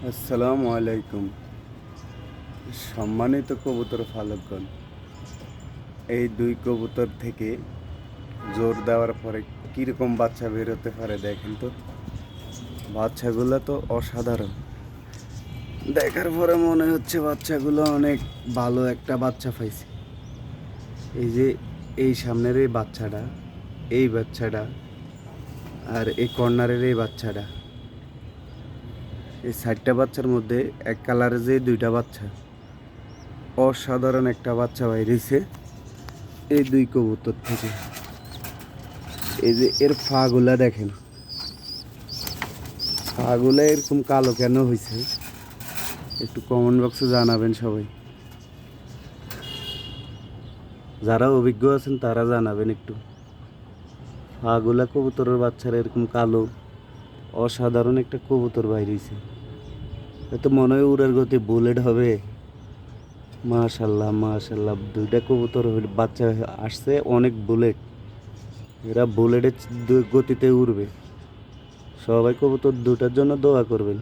আসসালামু আলাইকুম। সম্মানিত কবুতর পালকগণ, এই দুই কবুতর থেকে জোর দেওয়ার পরে কীরকম বাচ্চা বেরোতে পারে দেখেন তো। বাচ্চাগুলো তো অসাধারণ। দেখার পরে মনে হচ্ছে বাচ্চাগুলো অনেক ভালো একটা বাচ্চা পাইছে। এই যে এই সামনের এই বাচ্চাটা আর এই কর্নারের এই বাচ্চাটা, এই 4টা বাচ্চার মধ্যে এক কালারের যে 2টা বাচ্চা, অসাধারণ একটা বাচ্চা বাইরেছে এই দুই কবুতর থেকে। এই যে এর ফাগুলা দেখেন, ফাগুলা এরকম কালো কেন হয়েছে একটু কমেন্ট বক্সে জানাবেন সবাই। যারা অভিজ্ঞ আছেন তারা জানাবেন একটু। ফাগুলা কবুতরের বাচ্চারা এরকম কালো, অসাধারণ একটা কবুতর বাইরেছে। এতো মনে হয় উড়ার গতি বুলেট হবে। মাশাল্লাহ মাশাল্লাহ, 2টা কবুতর বাচ্চা আসছে অনেক বুলেট। এরা বুলেটের গতিতে উড়বে। সবাই কবুতর দুটার জন্য দোয়া করবেন।